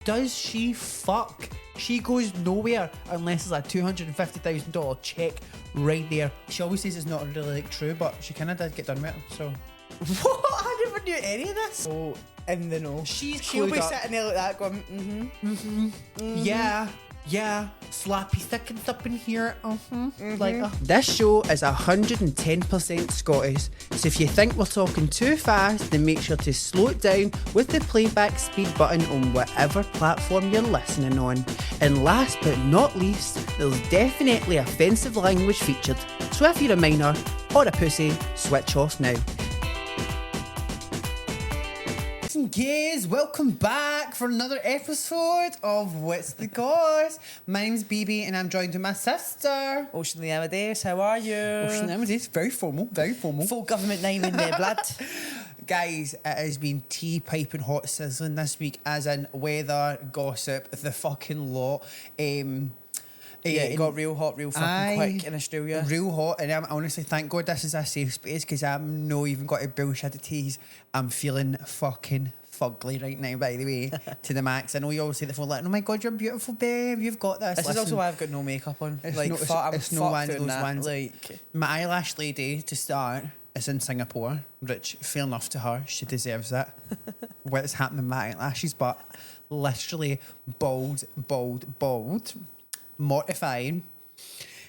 Does she fuck? She goes nowhere unless it's a $250,000 check right there. She always says it's not really like true, but she kind of did get done with it, so. What? I never knew any of this. Oh, in the know. She'll be up. sitting there like that going, Yeah, slappy thickens up in here. Like this show is 110% Scottish, so if you think we're talking too fast, then make sure to slow it down with the playback speed button on whatever platform you're listening on. And last but not least, there's definitely offensive language featured, so if you're a minor or a pussy, switch off now. Guys, welcome back for another episode of What's the Cause. My name's BB and I'm joined with my sister. Ocean the Amadeus, how are you? Ocean Amadeus, very formal, very formal. Full government name in their blood. Guys, it has been tea piping hot sizzling this week, as in weather, gossip, the fucking lot. Yeah, it got real hot, real fucking quick in Australia. Real hot, and I'm honestly, thank God this is a safe space because I'm not even got a bullshit to tease. I'm feeling fucking fugly right now, by the way, to the max. I know you always say the phone like, oh my God, you're beautiful, babe, you've got this. This is also why I've got no makeup on. It's like, no, it's no one of those that. ones. Like, my eyelash lady, to start, is in Singapore, which, fair enough to her, she deserves it. What's happening with my eyelashes, but literally bald. Mortifying.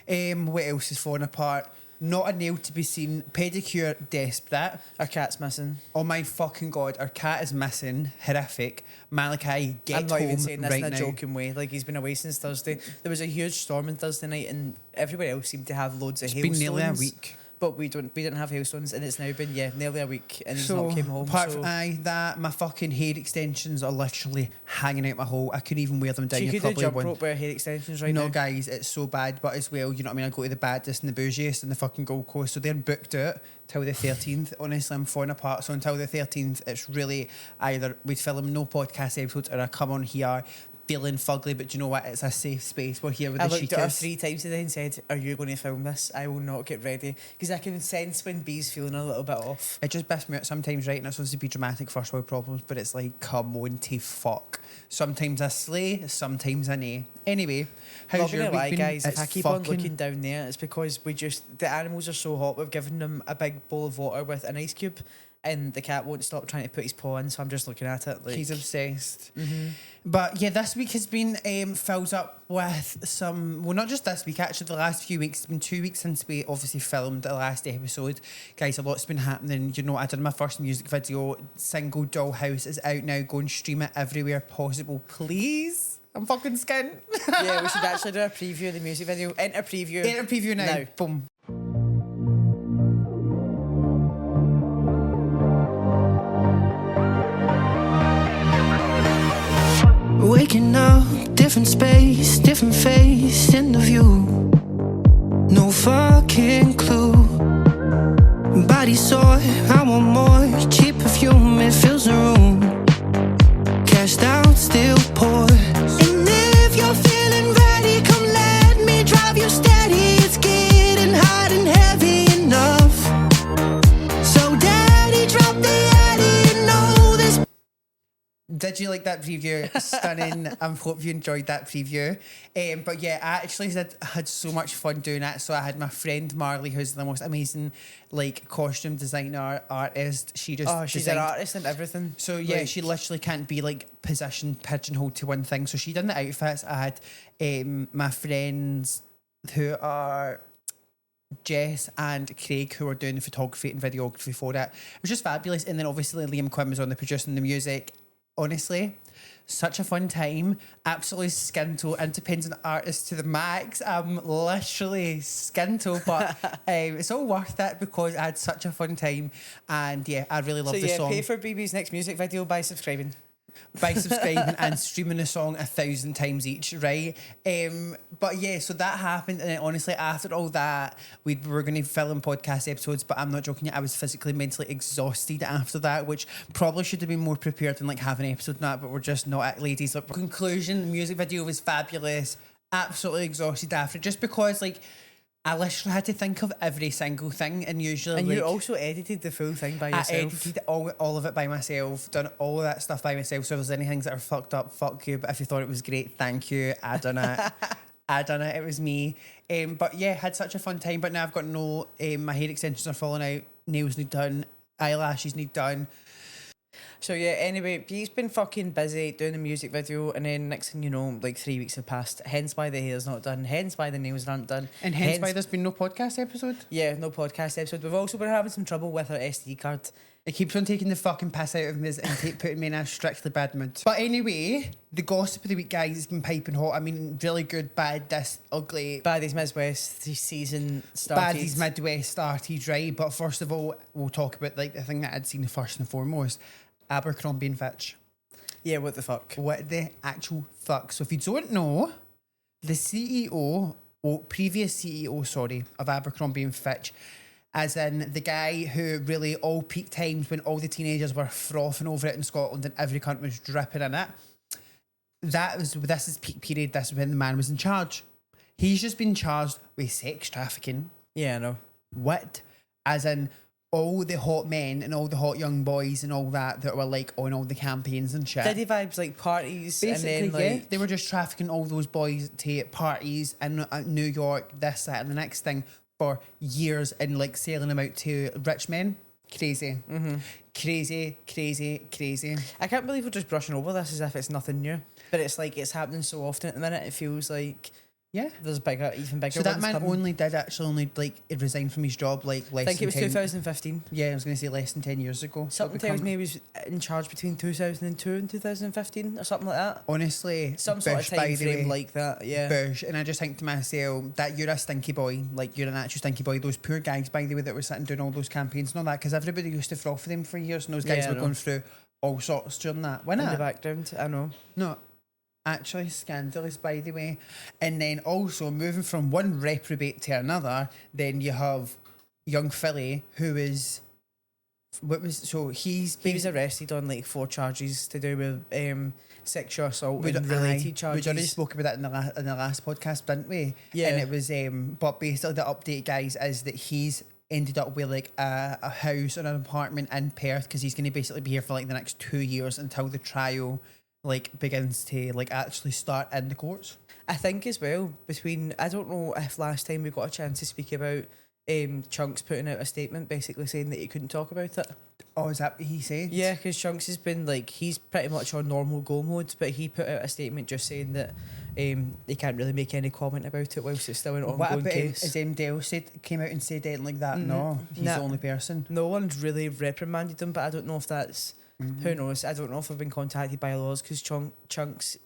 What else is falling apart? Not a nail to be seen. Pedicure desperate. our cat's missing. Oh my fucking God, our cat is missing. Horrific. Malachi, get I'm not home even saying this right in a now. joking way. Like, he's been away since Thursday. There was a huge storm on Thursday night and everybody else seemed to have loads of It's hailstones. been nearly a week. But we didn't have hailstones, and it's now been nearly a week, and he's So, not came home. apart So from that, my fucking hair extensions are literally hanging out my hole. I couldn't even wear them down. she You could do probably jump won't. rope with her hair extensions right No, now. guys, it's so bad, but as well, you know what I mean? I go to the baddest and the bougiest in the fucking Gold Coast, so they're booked out till the 13th. Honestly, I'm falling apart. So until the 13th, it's really either we'd film no podcast episodes or I come on here feeling fugly, but do you know what? It's a safe space. We're here with I the looked at her cheekers. 3 times today and said, are you going to film this? I will not get ready. Because I can sense when B's feeling a little bit off. It just biffs me out sometimes, right? And it's supposed to be dramatic first world problems, but it's like, come on to fuck. Sometimes I slay, sometimes I nay. Anyway, how's Not your gonna week lie, been? guys, if It's I keep on fucking- looking down there, it's because the animals are so hot, we've given them a big bowl of water with an ice cube, and the cat won't stop trying to put his paw in, so I'm just looking at it like... He's obsessed. But yeah, this week has been filled up with some... Well, not just this week, actually, the last few weeks. It's been 2 weeks since we obviously filmed the last episode. Guys, a lot's been happening. You know, I did my first music video. Single Dollhouse is out now. Go and stream it everywhere possible, please. I'm fucking skint. Yeah, we should actually do a preview of the music video. Enter preview. Enter preview now. Boom. Waking up, different space, different face in the view. No fucking clue. Body sore, I want more. Cheap perfume, it fills the room. Cashed out, still poor. And if you're feeling ready, come let me drive you steady. It's getting hot and heavy enough. So daddy, drop the Yeti, you know this. Did you like that preview? Stunning. I hope you enjoyed that preview. But yeah, I actually had so much fun doing it. So I had my friend Marley, who's the most amazing like costume designer artist. She just she's designed... an artist and everything. So yeah, Like, she literally can't be like pigeonholed to one thing. So she done the outfits. I had my friends who are Jess and Craig, who were doing the photography and videography for it. It was just fabulous. And then obviously Liam Quinn was on the producing the music. Honestly, such a fun time. Absolutely skinto, independent artist to the max. I'm literally skinto, but it's all worth it because I had such a fun time. And yeah, I really love so the yeah, song. pay for BB's next music video by subscribing. By subscribing and streaming the song 1,000 times each, right? But yeah, so that happened, and then honestly, after all that, we were going to film podcast episodes, but I'm not joking you, I was physically, mentally exhausted after that, which probably should have been more prepared and like have an episode on that, but we're just not at ladies. Like, conclusion, the music video was fabulous, absolutely exhausted after, just because like I literally had to think of every single thing, and usually And like, you also edited the full thing by I yourself. edited all of it by myself, done all of that stuff by myself. So if there's any things that are fucked up, fuck you. But if you thought it was great, thank you. I done it. I done it. It was me. But yeah, had such a fun time. But now I've got no. My hair extensions are falling out. Nails need done. Eyelashes need done. So yeah, anyway, he's been fucking busy doing the music video, and then next thing you know, like 3 weeks have passed. Hence why the hair's not done. Hence why the nails aren't done. And hence why there's been no podcast episode. yeah, no podcast episode. We've also been having some trouble with our SD card. It keeps on taking the fucking piss out of me and putting me in a strictly bad mood. But anyway, the gossip of the week, guys, has been piping hot. I mean, really good, bad, this, ugly. Baddies Midwest season started. Baddies Midwest started, right? But first of all, we'll talk about like the thing that I'd seen first and foremost. Abercrombie and Fitch. Yeah, what the fuck? What the actual fuck? So if you don't know, the CEO, or previous CEO, sorry, of Abercrombie and Fitch, as in the guy who really all peak times when all the teenagers were frothing over it in Scotland and every cunt was dripping in it. This is peak period. This is when the man was in charge. He's just been charged with sex trafficking. Yeah, I know. What? As in all the hot men and all the hot young boys and all that were like on all the campaigns and shit. Diddy vibes, like parties, Basically, and then like they were just trafficking all those boys to parties in New York, this, that, and the next thing for years and like selling them out to rich men. Crazy. Crazy, crazy, crazy. I can't believe we're just brushing over this as if it's nothing new. But it's like it's happening so often at the minute. It feels like Yeah. there's even bigger. So that ones man coming. only did actually only like resign from his job like less I think than it was 10 2015. Yeah, I was going to say less than 10 years ago. Something But tells me he was in charge between 2002 and 2015 or something like that. honestly, Some sort of Bush, by time the frame way, like that. Yeah. Bush, and I just think to myself that you're a stinky boy, like you're an actual stinky boy. Those poor guys, by the way, that were sitting doing all those campaigns and all that, because everybody used to froth for them for years, and those guys Yeah, I were know. going through all sorts during that. Why In the not? background, I know. No, actually scandalous, by the way. And then also moving from one reprobate to another, then you have young Philly, who is he's He was arrested on like 4 charges to do with sexual assault We'd- and related We charges. already spoke about that in the last podcast, didn't we? Yeah. And it was, but basically the update, guys, is that he's ended up with like a house or an apartment in Perth because he's going to basically be here for like the next 2 years until the trial like begins to like actually start in the courts. I think as well I don't know if last time we got a chance to speak about Chunks putting out a statement basically saying that he couldn't talk about it. Oh, is that what he said? Yeah, because Chunks has been like, he's pretty much on normal go mode, but he put out a statement just saying that he can't really make any comment about it whilst it's still an What ongoing about case. as Dale came out and said anything like that? No, he's Nah. the only person. No one's really reprimanded him, but I don't know if that's who knows. I don't know if I've been contacted by laws because Chunks'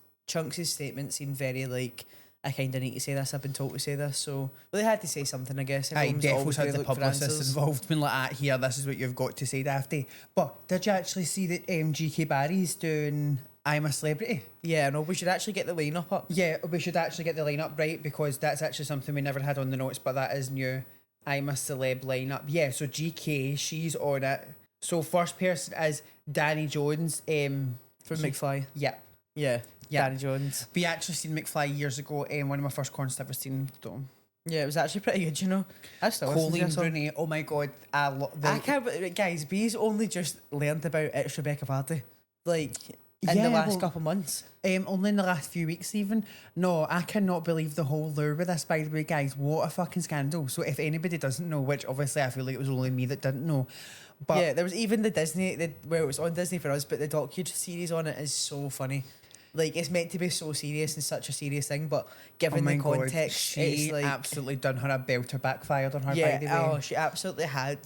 statement seemed very like, I kind of need to say this. I've been told to say this, so well, they had to say something, I guess. I Everyone's definitely always had gonna the look for publicist answers. involved. Been like, here, this is what you've got to say, Dafty. But did you actually see that GK Barry's doing I'm a Celebrity? Yeah, no, we should actually get the lineup up. Yeah, we should actually get the lineup right because that's actually something we never had on the notes, but that is new. I'm a Celeb lineup. Yeah, so GK, she's on it. So first person is Danny Jones. From McFly. Yeah. Yeah, Yeah. Danny Jones. We actually seen McFly years ago. One of my first corns I've ever seen. Though. Yeah, it was actually pretty good, you know. I still listen to Colleen that song. Bruni. Oh my god, I can't, guys. B's only just learned about it's Rebecca Vardy, like in Yeah, the last well- couple months. only in the last few weeks even. No, I cannot believe the whole lure with this, by the way, guys. What a fucking scandal. So if anybody doesn't know, which obviously I feel like it was only me that didn't know, but Yeah, there was even the Disney, where it was on Disney for us, but the docu-series on it is so funny. Like, it's meant to be so serious and such a serious thing, but oh given my the god, context, she it's like... absolutely done her a belter backfired on her, by the way. Yeah, oh, she absolutely had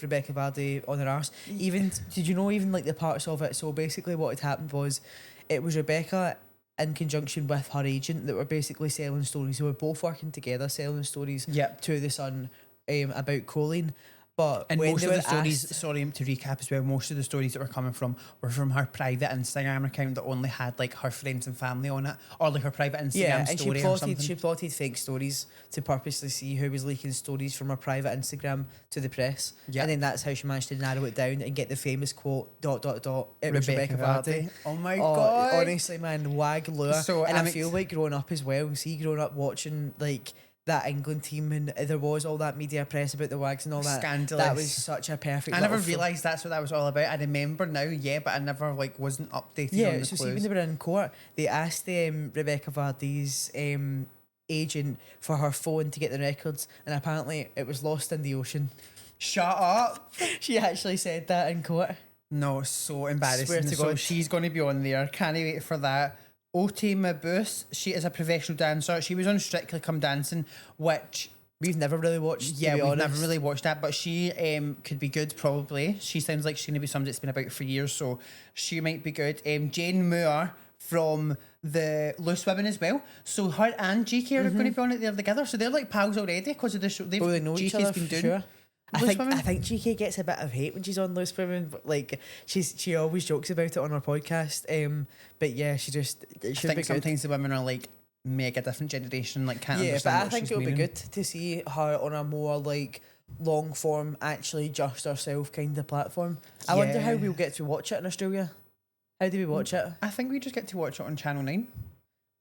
Rebecca Vardy on her arse. Even, did you know even like the parts of it? So basically what had happened was, it was Rebecca in conjunction with her agent that were basically selling stories. They were both working together, selling stories Yep. to the Sun about Colleen. But And when most they of the were stories, asked- sorry to recap as well, most of the stories that were coming from were from her private Instagram account that only had like her friends and family on it, or like her private Instagram yeah, and story or something. she plotted fake stories to purposely see who was leaking stories from her private Instagram to the press. Yeah. And then that's how she managed to narrow it down and get the famous quote, ... It was Rebecca Vardy. Oh my Oh, god. honestly, man, wag lure. So, and I'm I feel like growing up as well, see, growing up watching like that England team, and there was all that media press about the Wags and all that. Scandalous. That was such a perfect. I never little realised that's what that was all about. I remember now, yeah, but I never wasn't updated on Yeah, the so clues. see, when they were in court, they asked Rebecca Vardy's agent for her phone to get the records, and apparently it was lost in the ocean. Shut up. She actually said that in court. No, it's so embarrassing. Swear to So God. she's going to be on there. Can't wait for that. Ote Mabuse, she is a professional dancer. She was on Strictly Come Dancing, which We've never really watched. yeah, to be we've honest. never really watched that, but she could be good probably. She sounds like she's going to be somebody that's been about for years, so she might be good. Jane Moore from the Loose Women as well. So her and GK are going to be on it there together. So they're like pals already because of the show. They've Oh, they know each other been for doing. sure. Loose Women. I think GK gets a bit of hate when she's on Loose Women, but like she always jokes about it on her podcast. But yeah, she just it I should think be good. sometimes the women are like mega different generation, like can't Yeah, but understand I what think she's it'll be meaning. good to see her on a more like long form, actually just herself kind of platform. I wonder how Yeah. we'll get to watch it in Australia. How do we watch it? I think we just get to watch it on Channel 9.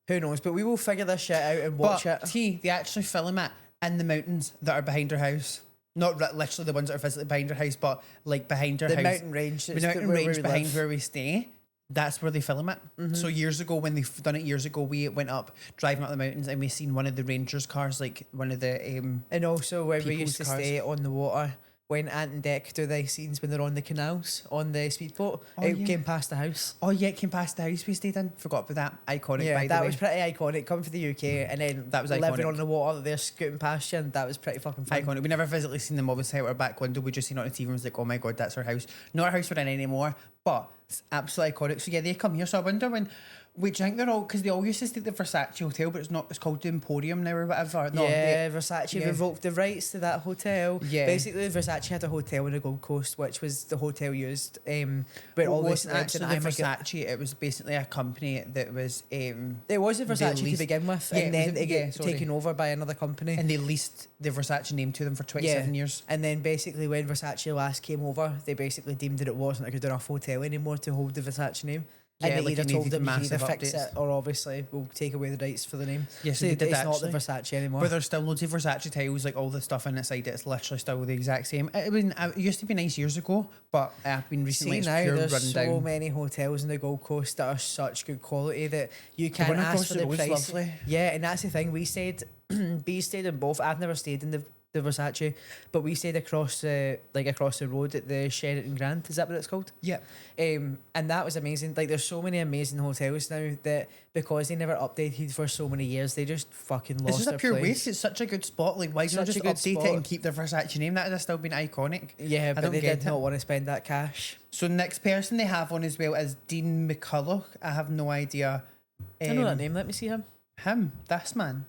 Who knows? But we will figure this shit out and watch But it. they actually film it in the mountains that are behind her house. Not literally the ones that are physically behind her house, but like behind her The house. mountain range. The that's mountain where range we behind live. where we stay. That's where they film it. So years ago, when they've done it years ago, we went up driving up the mountains and we seen one of the Rangers cars, like one of the And also when we used people's to cars. stay on the water, when Ant and Dec do the scenes when they're on the canals on the speedboat, Oh, it yeah. came past the house. oh yeah, it came past the house we stayed in. Forgot about that. Iconic, Yeah, by the that way. was pretty iconic. Coming from the UK and then That was living iconic. on the water that they're scooting past you, and that was pretty fucking fun. Iconic. We never physically seen them obviously out our back window. We just seen it on the TV and was like, oh my god, that's our house. Not our house we're in anymore, but it's absolutely iconic. So yeah, they come here. So I wonder when. Which I think they're all because they all used to stay at the Versace Hotel, but it's not. It's called the Emporium now or whatever. No, Yeah, Versace yeah. revoked the rights to that hotel. Yeah. Basically, Versace had a hotel on the Gold Coast, which was the hotel used. Where all it the wasn't snipes and actually the I think Versace. It was basically a company that was. it was a Versace to leased- begin with, Yeah, and it was then a- it yeah, got sorry. taken over by another company. And they leased the Versace name to them for 27 years. And then basically when Versace last came over, they basically deemed that it wasn't a good enough hotel anymore to hold the Versace name. Yeah, And they like either it told needed them you can either massive fix updates. it or obviously we'll take away the rights for the name. Yes, so they did it's not the actually. Versace anymore. But there's still loads of Versace tiles, like all the stuff inside it's literally still the exact same. It used to be nice years ago, but I've been recently See it's now, pure there's run so down. many hotels in the Gold Coast that are such good quality that you can't one ask across for the the road's price. lovely. Yeah, and that's the thing. We stayed, B stayed in both. I've never stayed in the Versace, but we stayed across the road at the Sheraton Grand. Is that what it's called? Yeah. And that was amazing. Like, there's so many amazing hotels now that because they never updated for so many years, they just fucking lost It's just their a pure place. waste. It's such a good spot. Like, why don't you Such a just good update spot. it and keep the Versace name? That would have still been iconic. Yeah, I but don't they get did it. not want to spend that cash. So next person they have on as well is Dean McCulloch. I have no idea. I know that name. Let me see him. Him, this man.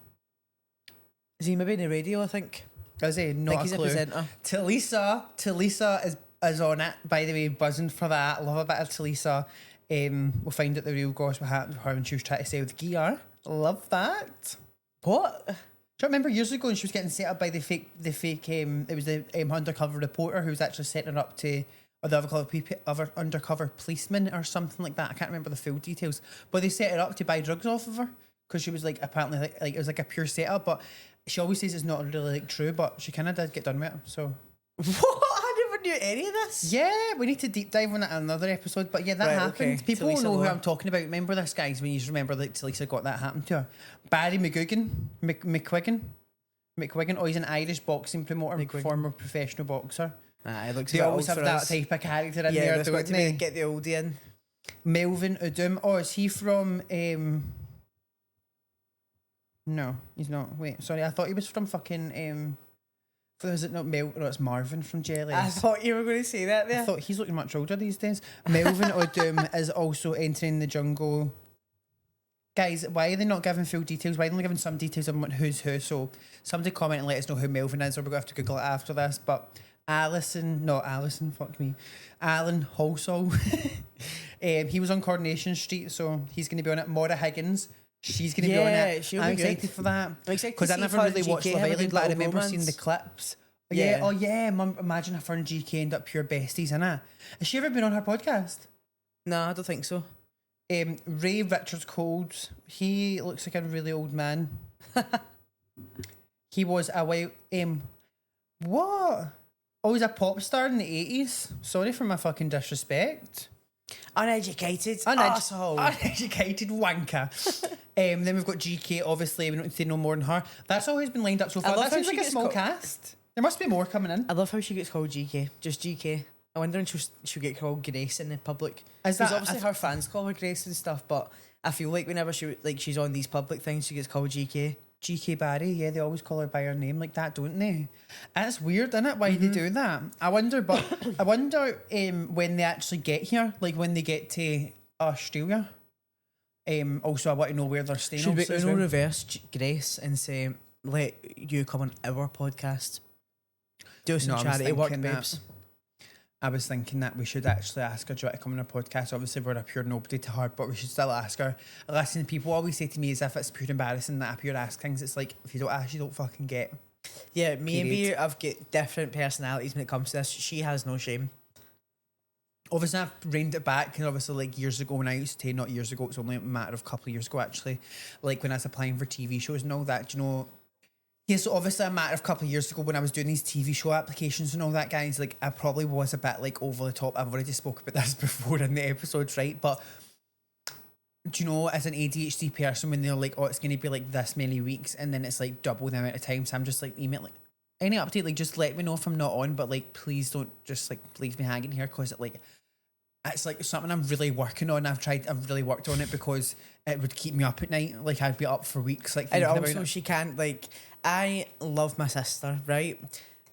Is he maybe in the radio? I think. Is he? I Not think a he's a clue. presenter. Talisa is on it, by the way, buzzing for that. Love a bit of Talisa. We'll find out the real gossip what happened to her when she was trying to sell the gear. Love that. What? Do you remember years ago when she was getting set up by the fake it was the undercover reporter who was actually setting her up to, or the other undercover policeman or something like that. I can't remember the full details, but they set her up to buy drugs off of her because she was like apparently like it was like a pure setup, but she always says it's not really like true, but she kind of did get done with it. So What? I never knew any of this. yeah, we need to deep dive on that in another episode. But yeah, that Right, happened. okay. People will Talisa know who Moore. I'm talking about. Remember this, guys? When you just remember that Talisa got that happen to her. Barry McQuiggan. Oh, he's an Irish boxing promoter, McQuiggan. former professional boxer. Nah, it looks They a bit always old have for that us. type of character in Yeah, there, there's got don't to they? get the oldie in. Melvin Udom. Oh, is he from? No, he's not. Wait, sorry. I thought he was from fucking. Is it not Mel? No, it's Marvin from Jellies. I thought you were going to say that I there. thought he's looking much older these days. Melvin Udom is also entering the jungle. Guys, why are they not giving full details? Why are they only giving some details on who's who? So somebody comment and let us know who Melvin is, or we're going to have to Google it after this. But Alan Halsall. He was on Coronation Street, so he's going to be on it. Maura Higgins, she's going to be on Yeah, it. she'll I'm be good. excited for that. I'm excited to Because I see never if her really and watched GK Love have a Island, good but I little remember romance. seeing the clips. Yeah. Yeah. Oh yeah. Imagine if her and GK end up pure besties, innit? Has she ever been on her podcast? No, I don't think so. Ray Richards Coles. He looks like a really old man. He was a white. What? Oh, he's a pop star in the 80s. Sorry for my fucking disrespect. Uneducated asshole. Uneducated wanker. Then we've got GK, obviously, we don't need to say no more than her. That's all who's been lined up so far. love That how seems she like a gets small cast. There must be more coming in. I love how she gets called GK. Just GK. I wonder if she'll get called Grace in the public. Is Because that- obviously her fans call her Grace and stuff, but I feel like whenever she's on these public things, she gets called GK. GK Barry, yeah, they always call her by her name like that, don't they? And it's weird, isn't it? Why they do that? I wonder when they actually get here, like when they get to Australia. Also, I want to know where they're staying. Should we obviously, as well. reverse Grace and say, let you come on our podcast? Do some No, I was charity work, thinking that. babes. I was thinking that we should actually ask her to come on a podcast. Obviously, we're a pure nobody to her, but we should still ask her. Listen, people always say to me as if it's pure embarrassing that I pure ask things. It's like, if you don't ask, you don't fucking get. Yeah, maybe Period. I've got different personalities when it comes to this. She has no shame. Obviously, I've reined it back, and obviously, like years ago when I used to, not years ago, it's only a matter of a couple of years ago actually, like when I was applying for TV shows and all that, you know. Yeah, so obviously a matter of a couple of years ago when I was doing these TV show applications and all that, guys, like I probably was a bit like over the top. I've already spoke about this before in the episodes, right? But do you know, as an ADHD person, when they're like, oh, it's going to be like this many weeks, and then it's like double the amount of time, so I'm just like, email, like, any update, like just let me know if I'm not on, but like please don't just like leave me hanging here, because it like, it's like something I'm really working on. I've really worked on it because it would keep me up at night. Like I'd be up for weeks. Like And thinking about also, it. she can't, like, I love my sister, right?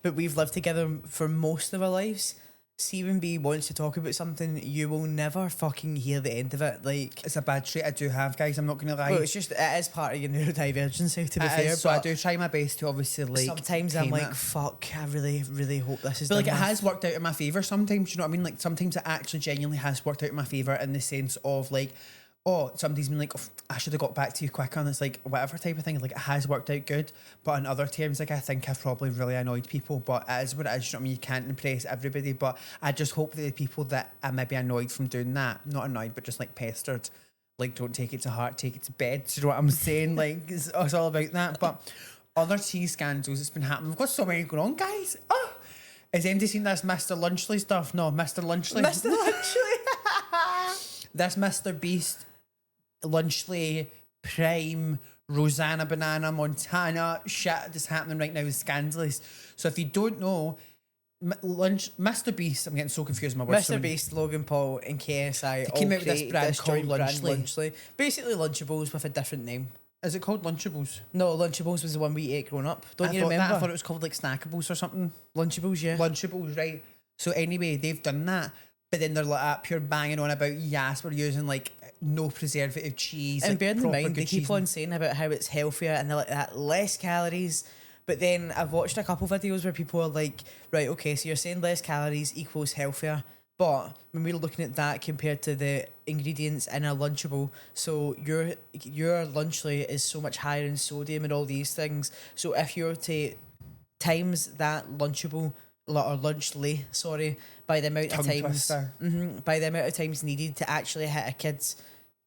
But we've lived together for most of our lives. See, when B wants to talk about something, you will never fucking hear the end of it. Like, It's a bad trait I do have, guys. I'm not gonna lie. well, it's just, it is part of your neurodivergency, to be It fair. is, so I but do try my best to obviously like. sometimes I'm tame like, it. fuck, I really, really hope this is But like done it with. has worked out in my favour sometimes, you know what I mean? Like sometimes it actually genuinely has worked out in my favour in the sense of like, oh, somebody's been like, oh, I should have got back to you quicker, and it's like whatever type of thing. Like it has worked out good, but in other terms, like I think I've probably really annoyed people. But it is what it is. You know what I mean? You can't impress everybody. But I just hope that the people that I maybe annoyed from doing that, not annoyed, but just like pestered, like don't take it to heart, take it to bed. Do you know what I'm saying? Like it's all about that. But other tea scandals that's been happening. We've got so many going on, guys. Oh, has anybody seen this Mr. Lunchley stuff? No, Mr. Lunchley. Mr. Lunchley. This Mr. Beast, Lunchley, Prime, Rosanna Banana, Montana, shit that's happening right now is scandalous. So if you don't know, Mr. Beast, I'm getting so confused with my words. Mr. Beast, Logan Paul, and KSI all came out with this created brand called joint brand, Lunchley. Lunchley. Basically Lunchables with a different name. Is it called Lunchables? No, Lunchables was the one we ate growing up. Don't you remember? I thought it was called like Snackables or something. Lunchables, yeah. Lunchables, right? So anyway, they've done that, but then they're like up here banging on about yes, we're using like no preservative cheese. And like, bear in proper mind, good they keep cheese. on saying about how it's healthier and they're like that, less calories. But then I've watched a couple videos where people are like, right, okay, so you're saying less calories equals healthier. But when we're looking at that compared to the ingredients in a Lunchable, so your Lunchley is so much higher in sodium and all these things. So if you're to times that Lunchable or Lunchley, sorry, by the amount Tongue of times, twister. by the amount of times needed to actually hit a kid's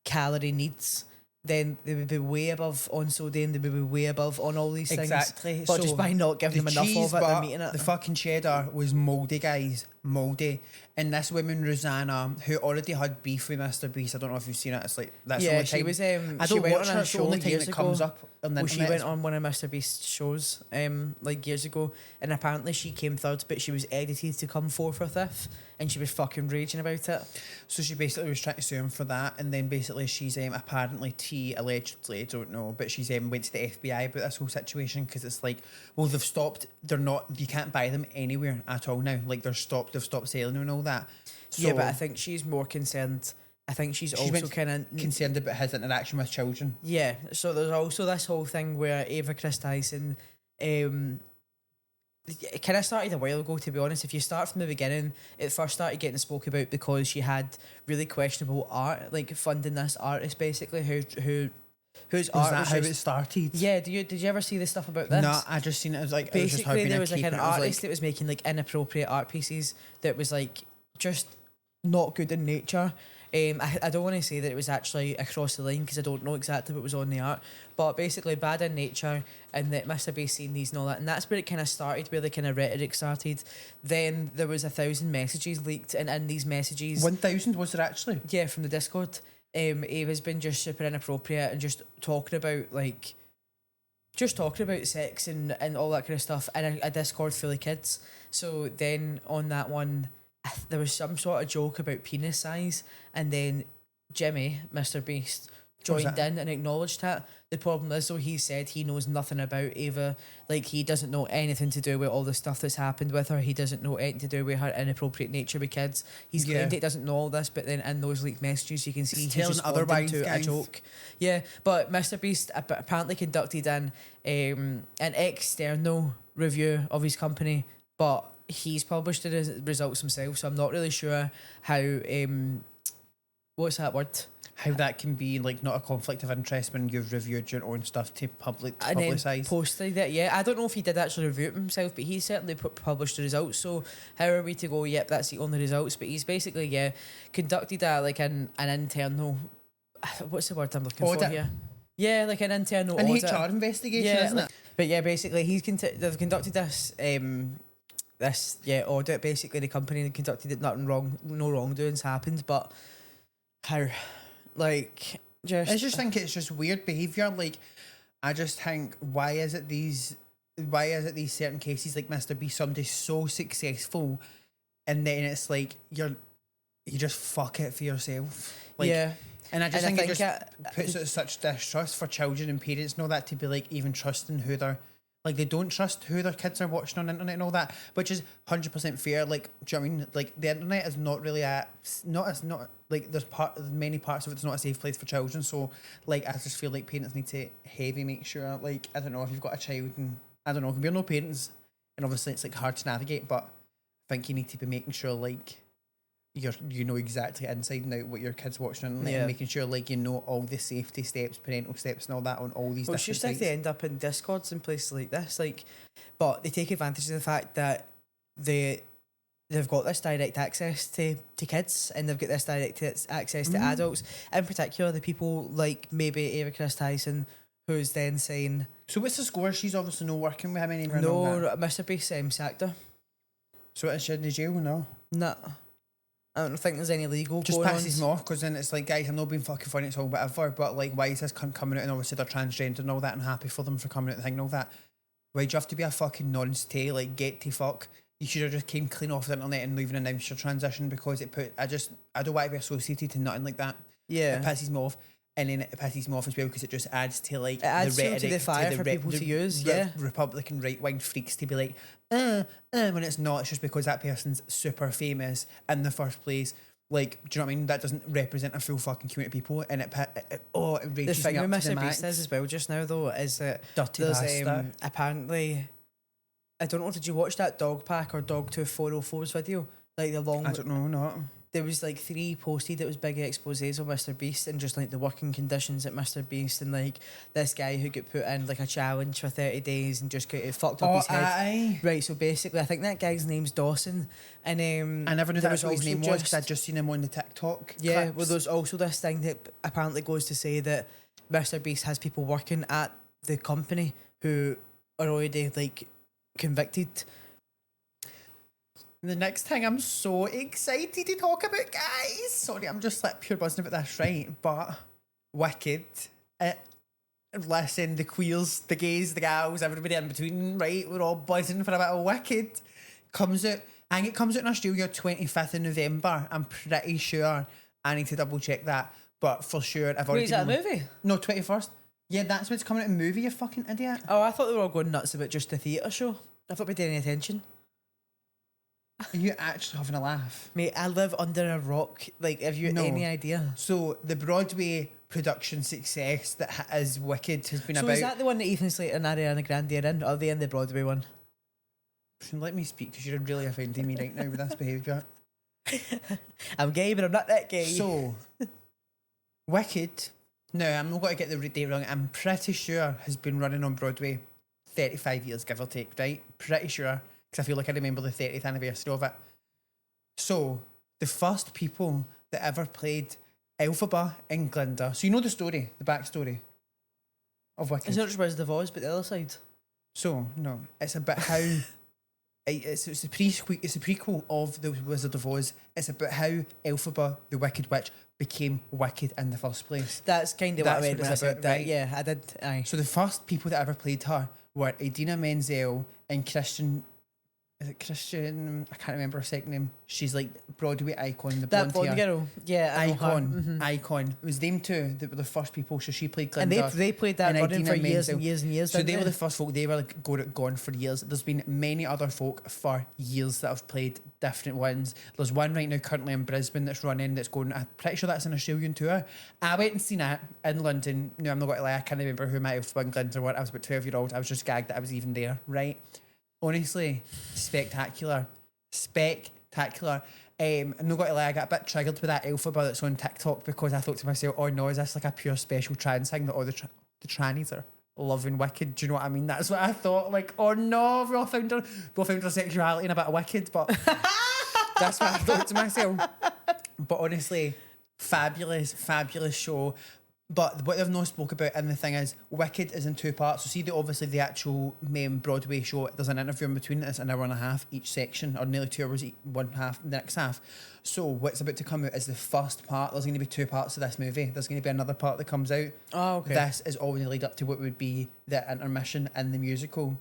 calorie needs, then they would be way above on sodium, they would be way above on all these Exactly. things. But just by not giving them enough of it, they're meeting it. The fucking cheddar was mouldy, guys. Mouldy. And this woman, Rosanna, who already had beef with Mr. Beast, I don't know if you've seen it. It's like, that's the Yeah, only she time. was. I She don't went watch on her. a It's the show only time years it comes ago. up on the Well, she internet. went on one of Mr. Beast's shows, like years ago, and apparently she came third, but she was edited to come fourth or fifth, and she was fucking raging about it. So she basically was trying to sue him for that, and then basically she's apparently allegedly, I don't know, but she's went to the FBI about this whole situation because it's like, well, they've stopped. They're not. You can't buy them anywhere at all now. Like they've stopped selling them and all that. So Yeah, but I think she's more concerned. I think she's also kind of concerned about his interaction with children. Yeah, so there's also this whole thing where Ava Chris Tyson, it kind of started a while ago, to be honest. If you start from the beginning, it first started getting spoke about because she had really questionable art, like funding this artist basically whose Was art that was how just- it started? Yeah, did you ever see the stuff about this? No, I just seen it as like it was just her Basically, being there a was like creep, an and it was artist that was making like inappropriate art pieces that was like just not good in nature. I don't want to say that it was actually across the line because I don't know exactly what was on the art, but basically bad in nature and that Mr. Beast seen these and all that, and that's where it kind of started, where the kind of rhetoric started. Then there was 1,000 messages leaked, and in these messages, 1,000 was there actually? yeah, from the Discord, Ava's been just super inappropriate and just talking about sex and all that kind of stuff in a Discord full of kids. So then on that one, there was some sort of joke about penis size, and then Jimmy, Mr. Beast, joined in and acknowledged it. The problem is, though, he said he knows nothing about Ava. Like, he doesn't know anything to do with all the stuff that's happened with her. He doesn't know anything to do with her inappropriate nature with kids. He's claimed he doesn't know all this, but then in those leaked messages, you can see he's just otherwise to a joke. Yeah, but Mr. Beast apparently conducted an external review of his company, but he's published the results himself, so I'm not really sure how what's that word? How that can be like not a conflict of interest when you've reviewed your own stuff to publicise. Then posted it. Yeah, I don't know if he did actually review it himself, but he certainly published the results. So how are we to go? Yep, that's the only results. But he's basically conducted an internal. What's the word I'm looking for here? Yeah, like an internal audit. HR investigation, isn't it? But yeah, basically they've conducted this audit. Basically, the company conducted it, nothing wrong, no wrongdoings happened, but how, like, just I just think it's just weird behaviour. Like, I just think why is it these certain cases like Mr. Beast, somebody's so successful, and then it's like you just fuck it for yourself. Like, yeah. And I just think it just puts it at such distrust for children and parents and all that to be like even trusting who they're like, they don't trust who their kids are watching on the internet and all that, which is 100% fair. Like, do you know what I mean? Like, the internet is not really there's many parts of it that's not a safe place for children. So like, I just feel like parents need to heavy make sure, like, I don't know, if you've got a child and I don't know, we're no parents and obviously it's like hard to navigate, but I think you need to be making sure like you know exactly inside and out what your kid's watching on the internet and making sure like you know all the safety steps, parental steps and all that on all these different it's just sites. If they end up in Discords and places like this, like, but they take advantage of the fact that they've got this direct access to kids and they've got this direct access to adults, in particular the people like maybe Ava Chris Tyson, who's then saying, so what's the score? She's obviously not working with him anymore. No, Mr. Beast sacked her. So is she in the jail? No, I don't think there's any legal just going passes them off, because then it's like, guys, I'm not being fucking funny, it's all whatever, but like, why is this cunt coming out and obviously they're transgender and all that and happy for them for coming out and thing and all that? Why'd you have to be a fucking nonce to like get to fuck? You should have just came clean off the internet and even announced your transition, because I don't want to be associated to nothing like that. Yeah, it pisses me off. And then it pisses me off as well because it just adds to like the rhetoric, to the fire for people to use. Republican right wing freaks to be like, when it's not. It's just because that person's super famous in the first place. Like, do you know what I mean? That doesn't represent a full fucking community of people, and it rages the thing me up with to the Mr. max. Beast is as well just now though is that Dirty bastard. Apparently, I don't know. Did you watch that Dog Pack or Dog 2404's video? Like the long. I don't know. Not. There was like 3 posted that was big exposés of Mr. Beast and just like the working conditions at Mr. Beast, and like this guy who got put in like a challenge for 30 days and just got fucked up his head. Right, so basically I think that guy's name's Dawson, and I never knew that was what his name was because I'd just seen him on the TikTok clips. Well, there's also this thing that apparently goes to say that Mr. Beast has people working at the company who are already like convicted. The next thing I'm so excited to talk about, guys. Sorry, I'm just like pure buzzing about this, right? But Wicked, listen, the queers, the gays, the gals, everybody in between, right? We're all buzzing for a bit of Wicked. Comes out, I think it comes out in Australia 25th of November. I'm pretty sure. I need to double check that. But for sure, I've already... Wait, is that a movie? No, 21st. Yeah, that's when it's coming out in movie, you fucking idiot. Oh, I thought they were all going nuts about just the theatre show. I thought we did any attention. Are you actually having a laugh? Mate, I live under a rock. Like, have you any idea? So, the Broadway production success that is Wicked has been about... So is that the one that Ethan Slater and Ariana Grande are in? Or are they in the Broadway one? Let me speak, because you're really offending me right now with this behaviour. I'm gay, but I'm not that gay. So, Wicked... No, I'm not going to get the date wrong. I'm pretty sure has been running on Broadway 35 years, give or take, right? Pretty sure. Because I feel like I remember the 30th anniversary of it. So, the first people that ever played Elphaba and Glinda. So you know the story, the backstory of Wicked. It's not just Wizard of Oz, but the other side. So no, it's about how it's a prequel of the Wizard of Oz. It's about how Elphaba, the Wicked Witch, became wicked in the first place. That's kind of what I That's read what when I it's said about, that. right? Yeah, I did. Aye. So the first people that ever played her were Idina Menzel and Christian. Is it Christian? I can't remember her second name. She's like Broadway icon, the That blonde blonde hair. girl. Yeah, I know her. Icon, icon. It was them two that were the first people. So she played And Glinda. they played that and running Idina for years Menzel. and years and years. So didn't they were the first folk. They were like gone for years. There's been many other folk for years that have played different ones. There's one right now currently in Brisbane that's running. That's going. I'm pretty sure that's an Australian tour. I went and seen it in London. No, I'm not going to lie. I can't remember who my Elphaba and Glinda were. I was about 12-year-old. I was just gagged that I was even there. Right. Honestly, spectacular. Spectacular. I'm not going to lie, I got a bit triggered with that Elphaba that's on TikTok because I thought to myself, oh no, is this like a pure special trans thing that all the trannies are loving Wicked? Do you know what I mean? That's what I thought. Like, oh no, we all found our sexuality in a bit of Wicked, but that's what I thought to myself. But honestly, fabulous show. But what they've not spoke about, and the thing is, Wicked is in two parts. So see, obviously the actual main Broadway show, there's an interview in between. It's an hour and a half each section, or nearly 2 hours each, one half, the next half. So what's about to come out is the first part. There's going to be 2 parts of this movie. There's going to be another part that comes out. Oh, okay. This is all going to lead up to what would be the intermission in the musical.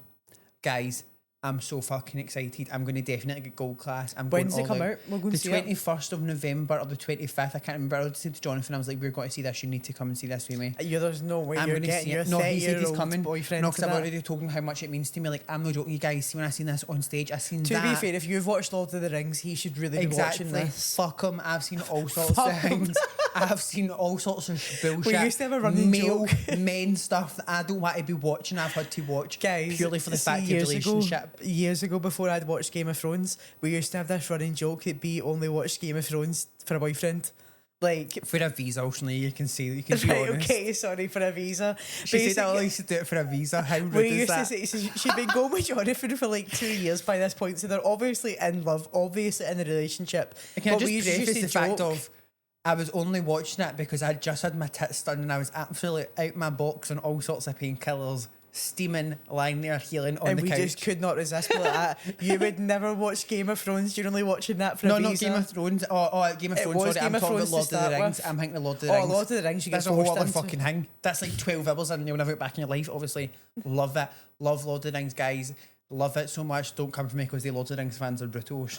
Guys, I'm so fucking excited. I'm going to definitely get gold class. When's it come out? We're going the to see it. 21st of November or the 25th. I can't remember. I said to Jonathan, I was like, we're going to see this. You need to come and see this with me. There's no way I'm you're going to getting see your it. No, he said he's 30-year-old coming. boyfriend. No, because to I've that. already told him how much it means to me. Like, I'm not joking, you guys. See, when I seen this on stage, I seen To that. be fair, if you've watched Lord of the Rings, he should really be Exactly. watching this. Fuck him. I've seen all sorts of things. I've seen all sorts of bullshit. We used to have a running male joke. men stuff that I don't want to be watching. I've had to watch, Guys, purely for the see, fact of relationship. Years ago, before I'd watched Game of Thrones, we used to have this running joke that B only watched Game of Thrones for a boyfriend. Like, For a visa, Oceanly, you can be right, honest. okay, sorry, for a visa. She said I used to do it for a visa. How rude We is used that? to say, she'd been going with Jonathan for like 2 years by this point, so they're obviously in love, obviously in a relationship. Can I But we just used to preface the say fact joke. of I was only watching it because I just had my tits done and I was absolutely out my box on all sorts of painkillers, steaming, lying there healing on and the we couch. just could not resist with that. You would never watch Game of Thrones. You're only watching that for No, a not visa. Game of Thrones. Oh, Game of It Thrones. was Sorry, Game I'm of talking Thrones about Lord to of the start Rings. with. I'm thinking of Lord of the Oh, Rings. Lord of the Rings, you get That's a whole forced other into. fucking thing. That's like 12 hours and you'll never get back in your life, obviously. Love it. Love Lord of the Rings, guys. Love it so much. Don't come for me because the Lord of the Rings fans are brutal.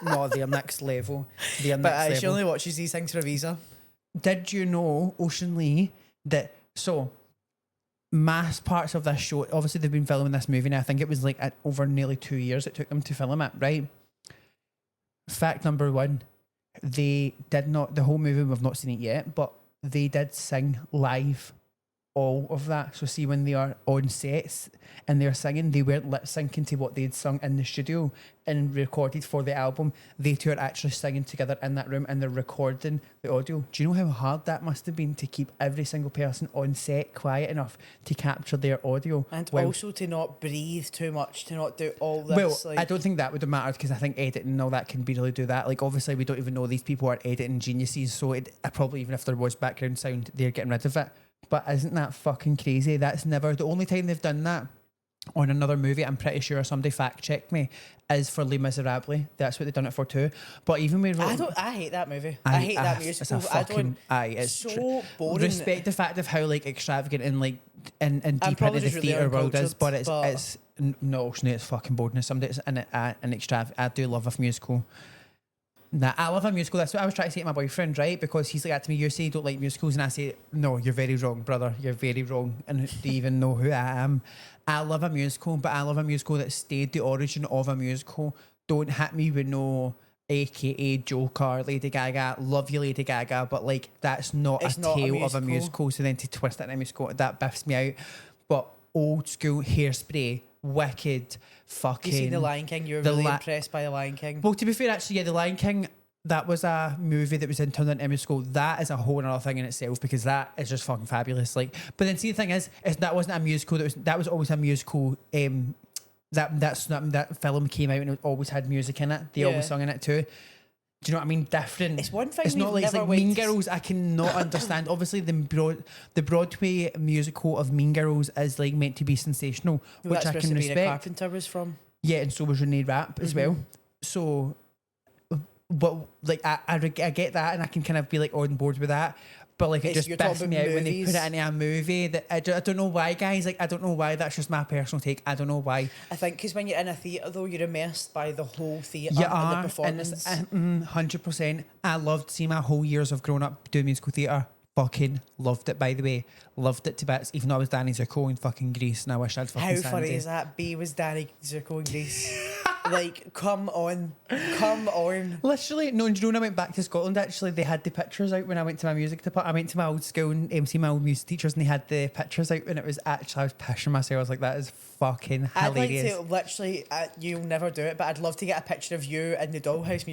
No, they're next level. They're But next she level. only watches these things for a visa. Did you know, Ocean Lee, that mass parts of this show, obviously they've been filming this movie now, I think it was like over nearly 2 years it took them to film it, right? Fact number 1, they did not, the whole movie, we've not seen it yet, but they did sing live all of that. So see, when they are on sets and they're singing, they weren't lip syncing to what they'd sung in the studio and recorded for the album. They two are actually singing together in that room and they're recording the audio. Do you know how hard that must have been to keep every single person on set quiet enough to capture their audio? And Well, also to not breathe too much, to not do all this. well, like, I don't think that would have mattered because I think editing and all that can really do that. Like, obviously, we don't even know these people are editing geniuses, so probably even if there was background sound, they're getting rid of it. But isn't that fucking crazy? That's never the only time they've done that on another movie. I'm pretty sure somebody fact checked me is for Les Miserables. That's what they've done it for too. But even with I hate that movie. I hate that musical. It's a fucking, it's so boring. Respect the fact of how like extravagant and like and deep probably into the just really theatre world is, but uncultured, it's no, it's fucking boldness. Somebody's in it an I do love a musical. Nah, I love a musical. That's what I was trying to say to my boyfriend, right? Because he's like that to me, you say you don't like musicals, and I say, no, you're very wrong, brother. You're very wrong. And do you even know who I am? I love a musical, but I love a musical that stayed the origin of a musical. Don't hit me with no AKA Joker, Lady Gaga. Love you, Lady Gaga, but like that's not It's a not a tale of a musical. musical. So then to twist it in a musical, that biffs me out. But old school Hairspray, Wicked, fucking. You seen The Lion King? You were The really La- impressed by The Lion King. Well, to be fair, actually, yeah, The Lion King, that was a movie that was turned into a musical. That is a whole other thing in itself because that is just fucking fabulous. Like, but then see, the thing is that wasn't a musical. That was always a musical. That film came out and it always had music in it. They Yeah. always sung in it too. Do you know what I mean? Different. It's one thing It's not we've like it's never like Mean went to Girls. I cannot understand. Obviously, the Broadway musical of Mean Girls is like meant to be sensational, Well, which that's I where can Sabrina respect. Carpenter was from. Yeah, and so was Renee Rapp as well. So, but like I get that, and I can kind of be like on board with that. But like it just You're talking biffs about me out when they put movies. it into a movie. That I don't know why, guys. Like I don't know why. That's just my personal take. I don't know why. I think because when you're in a theatre, though, you're immersed by the whole theatre You and the are, performance. 100%. I loved seeing my whole years of growing up doing musical theatre. Fucking loved it, by the way. Loved it to bits. Even though I was Danny Zuko in fucking Grease, and I wish I'd fucking How Sandy. funny is that? B was Danny Zuko and Grease. Like, come on. Come on. Literally, no, and you know when I went back to Scotland, actually, they had the pictures out when I went to my music department. I went to my old school and see my old music teachers, and they had the pictures out, and it was actually, I was pissing myself. I was like, that is fucking hilarious. I'd like to literally, you'll never do it, but I'd love to get a picture of you in the Dollhouse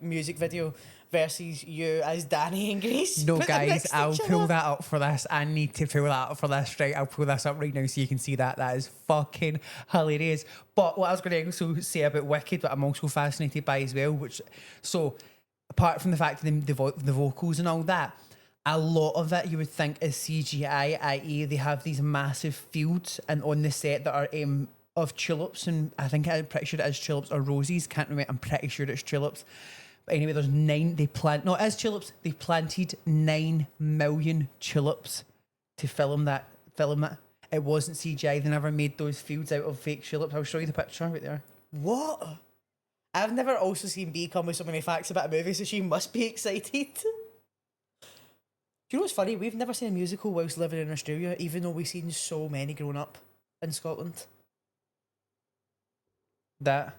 music video versus you as Danny and Grease. No, Put them guys, next to I'll each pull other. that up for this. I need to pull that up for this, right? I'll pull this up right now so you can see that. That is fucking hilarious. But what I was going to also say about Wicked, that I'm also fascinated by as well, which, so apart from the fact that the vocals and all that, a lot of it you would think is CGI, i.e. they have these massive fields and on the set that are of tulips, and I'm pretty sure it is tulips or roses, can't remember, I'm pretty sure it's tulips. But anyway, there's tulips. They planted 9 million tulips to film it. It wasn't CGI. They never made those fields out of fake tulips. I'll show you the picture right there. What? I've never also seen B come with so many facts about a movie, so she must be excited. Do you know what's funny? We've never seen a musical whilst living in Australia, even though we've seen so many growing up in Scotland. That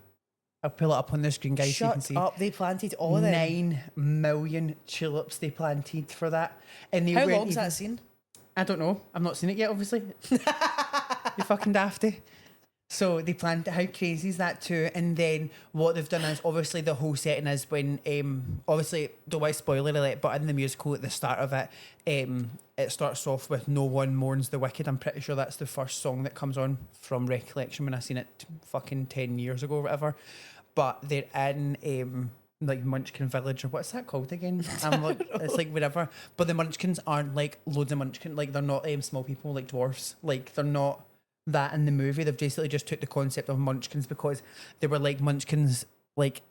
I'll pull it up on the screen, guys, so you can see. Shut up! They planted all of them. 9 million tulips they planted for that. And they How weren't long's even- that scene? I don't know. I've not seen it yet, obviously. You fucking dafty. So they planned, how crazy is that too? And then what they've done is, obviously the whole setting is when, obviously, don't want to spoiler alert, but in the musical at the start of it, it starts off with No One Mourns the Wicked. I'm pretty sure that's the first song that comes on from recollection when I seen it fucking 10 years ago or whatever. But they're in like Munchkin Village, or what's that called again? I'm like, it's like whatever. But the Munchkins aren't like loads of Munchkins, like they're not small people like dwarfs. Like they're not that in the movie. They've basically just took the concept of Munchkins because they were like Munchkins, like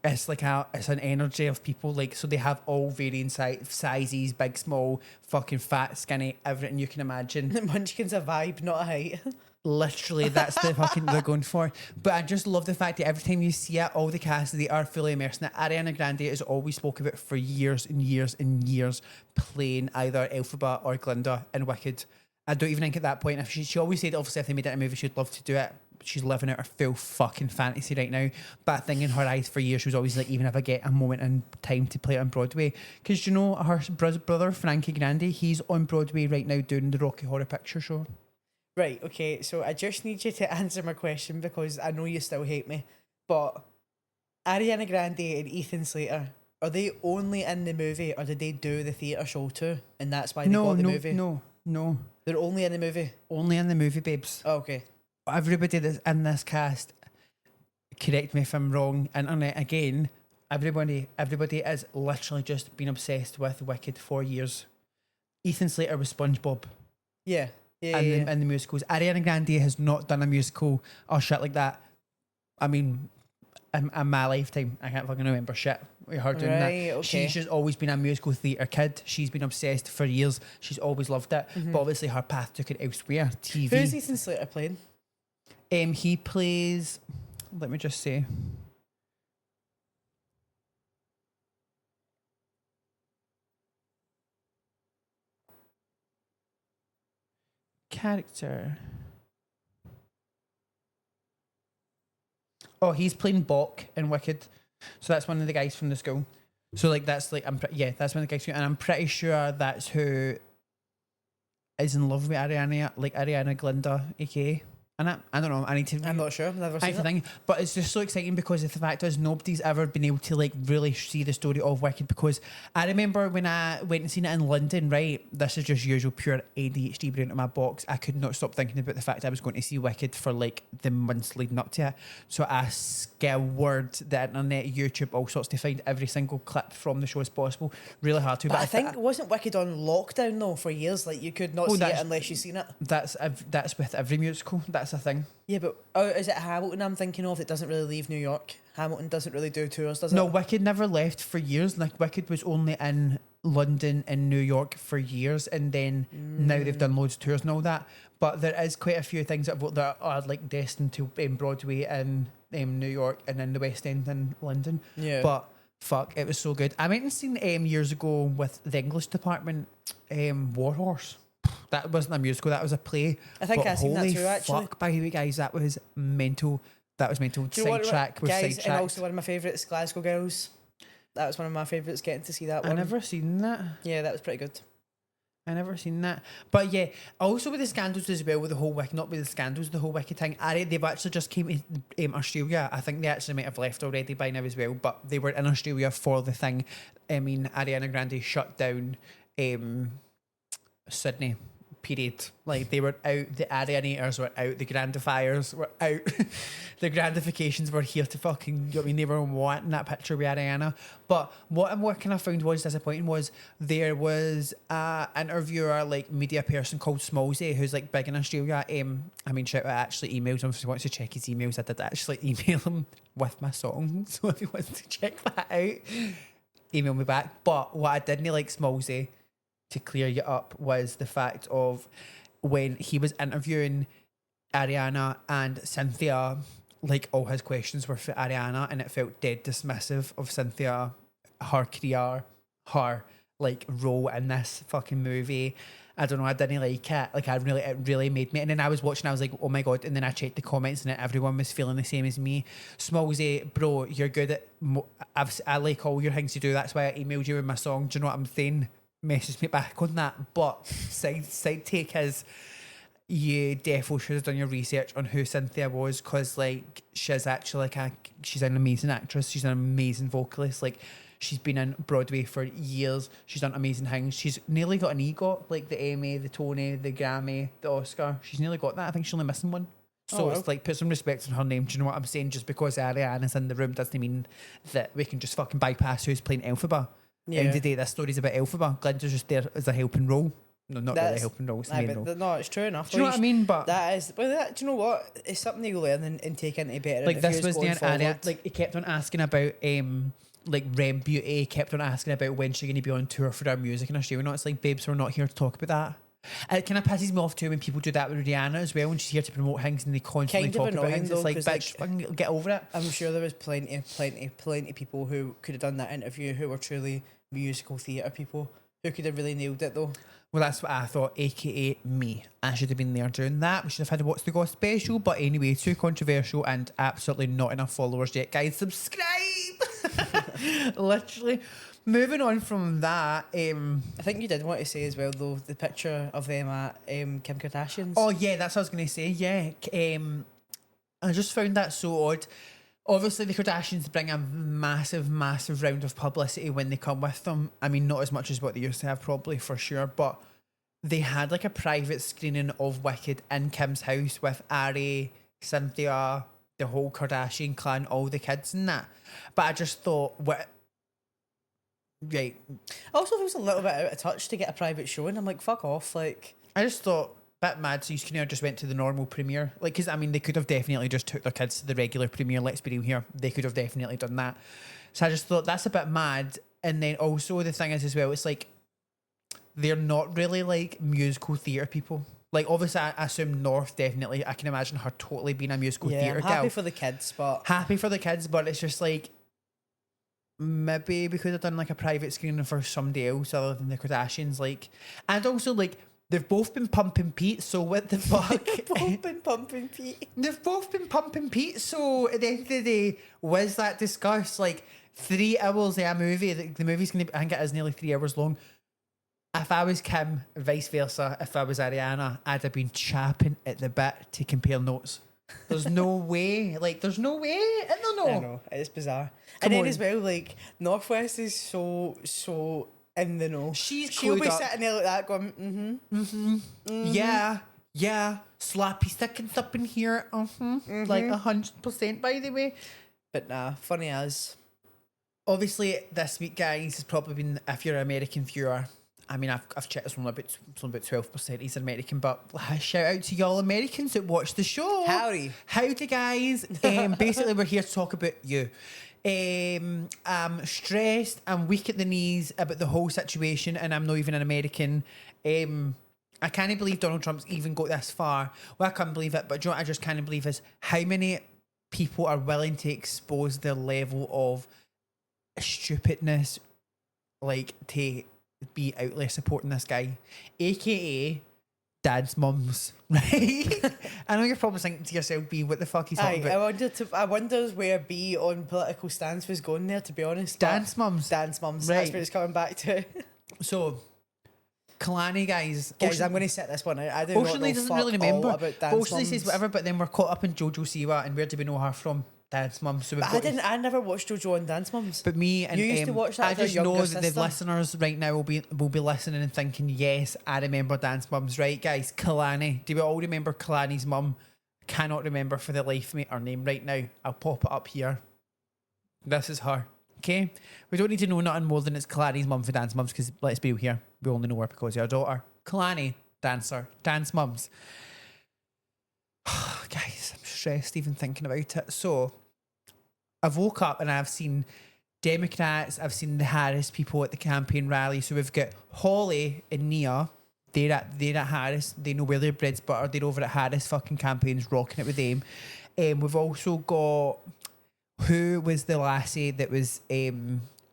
it's an energy of people, like, so they have all varying sizes, big, small, fucking fat, skinny, everything you can imagine. The Munchkin's a vibe, not a height. Literally, that's the fucking they're going for. But I just love the fact that every time you see it, all the cast, they are fully immersed in it. Ariana Grande is always spoke about for years and years and years, playing either Elphaba or Glinda in Wicked. I don't even think at that point, if she always said obviously if they made it a movie she'd love to do it. She's living out her full fucking fantasy right now. But I think in her eyes for years she was always like, even if I get a moment in time to play it on Broadway, because you know her brother Frankie Grande, he's on Broadway right now doing the Rocky Horror Picture Show. Right, okay, so I just need you to answer my question because I know you still hate me, but Ariana Grande and Ethan Slater, are they only in the movie or did they do the theatre show too? And that's why they got the movie? No. They're only in the movie? Only in the movie, babes. Oh, okay. Everybody that's in this cast, correct me if I'm wrong, internet again, everybody has literally just been obsessed with Wicked for years. Ethan Slater was SpongeBob. Yeah. In the musicals. Ariana Grande has not done a musical or shit like that. I mean, in my lifetime, I can't fucking remember shit with her doing that. Okay. She's just always been a musical theatre kid. She's been obsessed for years. She's always loved it. But obviously her path took it elsewhere. TV. Who's Ethan Slater playing? He plays, let me just say. Character. Oh, he's playing Bok in Wicked. So that's one of the guys from the school. So like that's like that's one of the guys, and I'm pretty sure that's who is in love with Ariana, like Ariana Glinda, aka. in it. I don't know. I need to. I'm not sure. I've never seen it. Thing, but it's just so exciting because the fact is nobody's ever been able to like really see the story of Wicked. Because I remember when I went and seen it in London, right? This is just usual pure ADHD brain in my box. I could not stop thinking about the fact I was going to see Wicked for like the months leading up to it. So I scoured the internet, YouTube, all sorts to find every single clip from the show as possible. Really hard to. But I think wasn't Wicked on lockdown though for years? Like you could not see it unless you've seen it. That's with every musical. That's a thing. Yeah, but is it Hamilton I'm thinking of that doesn't really leave New York? Hamilton doesn't really do tours, does it? No, Wicked never left for years. Like Wicked was only in London and New York for years, and then now they've done loads of tours and all that. But there is quite a few things that are like destined to Broadway in New York and in the West End in London. Yeah. But fuck, it was so good. I went and seen years ago with the English department, War Horse. That wasn't a musical, that was a play. I think I've seen that too, actually. Fuck, by the way, guys, that was mental. That was mental. Sidetrack with guys, sidetracked. and also one of my favourites, Glasgow Girls. That was one of my favourites, getting to see that one. I never seen that. Yeah, that was pretty good. I never seen that. But yeah, also with the scandals as well, with the whole Wicked, not with the scandals, the whole Wicked thing, they've actually just came to Australia. I think they actually might have left already by now as well, but they were in Australia for the thing. I mean, Ariana Grande shut down Sydney, period. Like, they were out, the Arianators were out, the Grandifiers were out, the Grandifications were here to fucking, I mean, they were wanting that picture with Ariana. But what kind of found was disappointing was there was a interviewer, like media person called Smallsy, who's like big in Australia. I mean, shout out, I actually emailed him if he wants to check his emails. I did actually email him with my song, so if he wants to check that out, email me back. But what I didn't like Smallsy, to clear you up, was the fact of when he was interviewing Ariana and Cynthia, like all his questions were for Ariana, and it felt dead dismissive of Cynthia, her career, her like role in this fucking movie. I don't know, I didn't like it. Like, it really made me. And then I was watching, I was like, oh my God. And then I checked the comments and everyone was feeling the same as me. Smallsy, bro, you're good at, I like all your things you do. That's why I emailed you with my song. Do you know what I'm saying? Message me back on that. But side take is, you defo should have done your research on who Cynthia was, because like she's actually she's an amazing actress, she's an amazing vocalist, like she's been in Broadway for years, she's done amazing things, she's nearly got an EGOT, like the Emmy, the Tony, the Grammy, the Oscar, she's nearly got that. I think she's only missing one. So it's like, put some respect on her name. Do you know what I'm saying? Just because Ariana's in the room doesn't mean that we can just fucking bypass who's playing Elphaba. Yeah. End of the day, this story's about Elphaba. Glinda's just there as a helping role. No, not really helping role. It's the main role. No, it's true enough. Do you know what I mean? But that is, do you know what? It's something you learn and take into better. Like, this was the area. like, he kept on asking about like Rem Beauty, kept on asking about when she's going to be on tour for our music in Australia. No, it's like, babes, we're not here to talk about that. It kind of pisses me off too when people do that with Rihanna as well, when she's here to promote things and they constantly talk about things. It's like, bitch, fucking get over it. I'm sure there was plenty people who could have done that interview who were truly musical theatre people who could have really nailed it though. Well, that's what I thought, aka me. I should have been there doing that. We should have had a What's the Goss special, but anyway, too controversial and absolutely not enough followers yet. Guys, subscribe! Literally. Moving on from that, I think you did want to say as well though, the picture of them at Kim Kardashian's. Oh yeah, that's what I was going to say, yeah. I just found that so odd. Obviously, the Kardashians bring a massive, massive round of publicity when they come with them. I mean, not as much as what they used to have, probably, for sure, but they had like a private screening of Wicked in Kim's house with Ari, Cynthia, the whole Kardashian clan, all the kids and that. But I just thought, right. Also, it was a little bit out of touch to get a private showing. I'm like, fuck off. Like, I just thought, bit mad, so you kind of just went to the normal premiere. Like, because I mean, they could have definitely just took their kids to the regular premiere. Let's be real here. They could have definitely done that. So I just thought that's a bit mad. And then also the thing is as well, it's like, they're not really like musical theatre people. Like, obviously, I assume North definitely, I can imagine her totally being a musical theatre girl. Happy for the kids, but it's just like, maybe we could have done like a private screening for somebody else other than the Kardashians. Like, and also like, they've both been pumping Pete, so what the fuck? They've both been pumping Pete. They've both been pumping Pete, so at the end of the day, was that discussed? Like, 3 hours of a movie, the movie's going to be, I think it is nearly 3 hours long. if I was Kim, vice versa, if I was Ariana, I'd have been chapping at the bit to compare notes. There's no way. Like, there's no way. I don't know. I know, it's bizarre. Come and then on. as well, like, Northwest is so in the know. She'll She'll be up. sitting there like that going, Yeah. Slappy seconds up in here. Like 100%, by the way. But nah, funny as. Obviously, this week, guys, has probably been, if you're an American viewer, I mean, I've checked this one about 12% is American, but shout out to y'all Americans that watch the show. Howdy, guys. Basically, we're here to talk about you. I'm stressed, I'm weak at the knees about the whole situation, and I'm not even an American. I can't believe Donald Trump's even got this far. Well, I can't believe it, but you know what I just can't believe is how many people are willing to expose their level of stupidness, like, to be out there supporting this guy, aka dad's mums, right? I know you're probably thinking to yourself, B, what the fuck he's talking about? I wonder where B on political stance was going there, to be honest. Dance mums. Right. That's what it's coming back to. So, Kalani, guys, I'm going to set this one out. I do Ocean not know Lee doesn't really remember about dance Ocean Lee says whatever, but then we're caught up in Jojo Siwa, and where do we know her from? Dad's mum. So I never watched JoJo and Dance Mums. But me and you used to watch that. I just know that the sister. listeners right now will be listening and thinking, yes, I remember Dance Mums, right, guys? Kalani. Do we all remember Kalani's mum? Cannot remember for the life of me her name right now. I'll pop it up here. This is her. Okay, we don't need to know nothing more than it's Kalani's mum for Dance Mums, because let's be real here, we only know her because of her daughter. Kalani, dancer, Dance Mums. Guys, I'm stressed even thinking about it. So I've woke up and I've seen Democrats, I've seen the Harris people at the campaign rally. So we've got Holly and Nia. They're at Harris. They know where their bread's buttered. They're over at Harris fucking campaigns, rocking it with them. We've also got, who was the lassie that was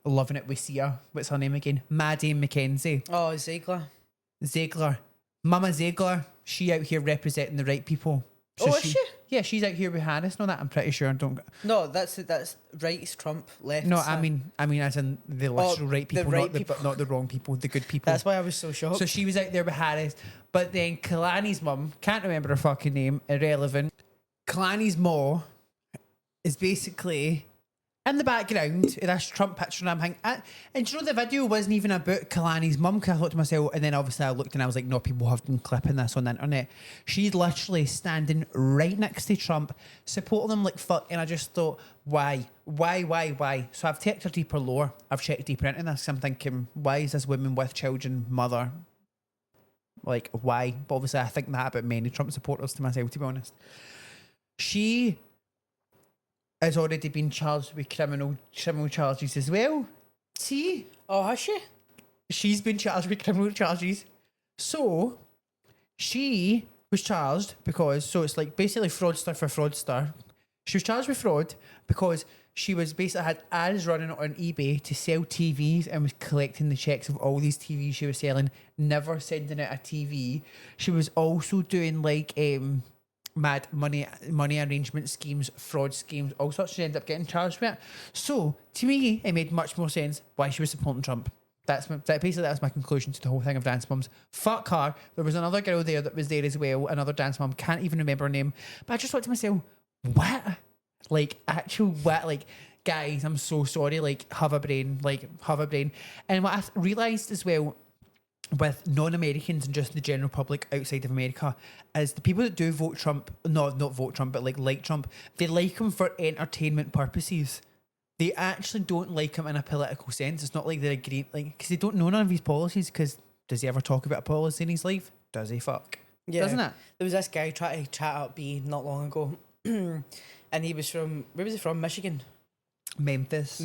loving it with Sia? What's her name again? Maddie McKenzie. Oh, Ziegler. Mama Ziegler. She out here representing the right people. So is she? Yeah, she's out here with Harris. No, that I'm pretty sure. No, that's right's Trump, left. No, I mean as in the literal right people, right people. Not the wrong people, the good people. That's why I was so shocked. So she was out there with Harris, but then Kalani's mum, can't remember her fucking name, irrelevant. Kalani's ma is basically in the background of this Trump picture, and I'm hanging. And do you know the video wasn't even about Kalani's mum? Because I thought to myself, and then obviously I looked and I was like, no, people have been clipping this on the internet. She's literally standing right next to Trump, supporting him like fuck. And I just thought, why? So I've checked her deeper lore. I've checked deeper into this. I'm thinking, why is this woman with children mother? Like, why? But obviously I think that about many Trump supporters, to myself, to be honest. She has already been charged with criminal charges as well. See? Oh, has she? She's been charged with criminal charges. So, she was charged because, so it's like basically fraudster for fraudster. She was charged with fraud because she was basically had ads running on eBay to sell TVs and was collecting the checks of all these TVs she was selling, never sending out a TV. She was also doing like mad money arrangement schemes, fraud schemes, all sorts. She ended up getting charged with it. So to me, it made much more sense why she was supporting Trump. That was my conclusion to the whole thing of Dance Mums. Fuck her. There was another girl there that was there as well, another dance mum. Can't even remember her name. But I just thought to myself, what? Like, actual what? Like, guys, I'm so sorry. Like, have a brain. And what I realised as well with non-Americans and just the general public outside of America is the people that do vote Trump, not vote Trump, but like Trump, they like him for entertainment purposes. They actually don't like him in a political sense. It's not like they're agreeing, like, because they don't know none of his policies. Because does he ever talk about a policy in his life? Does he fuck? Yeah. Doesn't it? There was this guy trying to chat up B not long ago, and he was from, where was he from? Michigan. Memphis,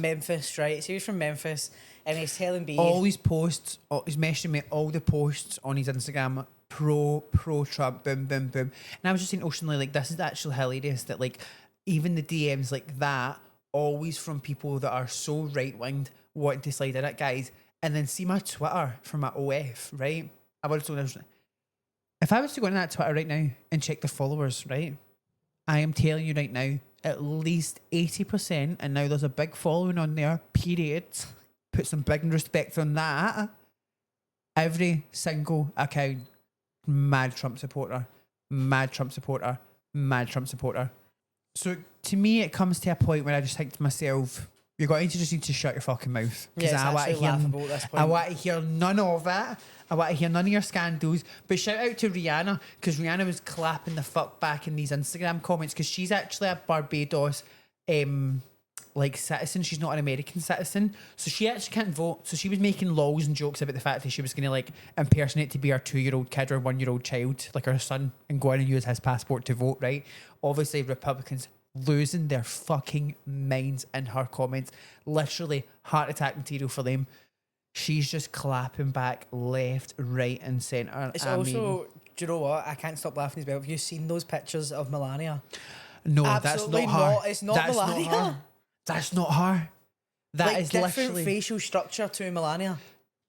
right? So he was from Memphis, and he's telling B all his posts. He's mentioning me all the posts on his Instagram pro Trump, boom. And I was just saying, Oceanly, like, this is actually hilarious that like even the DMs like that always from people that are so right winged wanting to slide in it, guys. And then see my Twitter from my OF, right? If I was to go on that Twitter right now and check the followers, right? I am telling you right now, at least 80%, and now there's a big following on there, period. Put some big respect on that. Every single account, mad Trump supporter, mad Trump supporter, mad Trump supporter. So to me, it comes to a point where I just think to myself, you're going to just need to shut your fucking mouth. Yeah, it's actually laughable at this point. I want to hear none of it. I want to hear none of your scandals. But shout out to Rihanna, because Rihanna was clapping the fuck back in these Instagram comments, because she's actually a Barbados like citizen. She's not an American citizen, so she actually can't vote. So she was making laws and jokes about the fact that she was going to like impersonate to be her 2-year-old kid or 1-year-old child, like her son, and go in and use his passport to vote, right? Obviously Republicans losing their fucking minds in her comments, literally heart attack material for them. She's just clapping back left, right and centre. It's also, do you know what? I can't stop laughing as well. Have you seen those pictures of Melania? No, Absolutely that's not her. It's not That's Melania. Not her. That's not her. That like is different literally facial structure to Melania.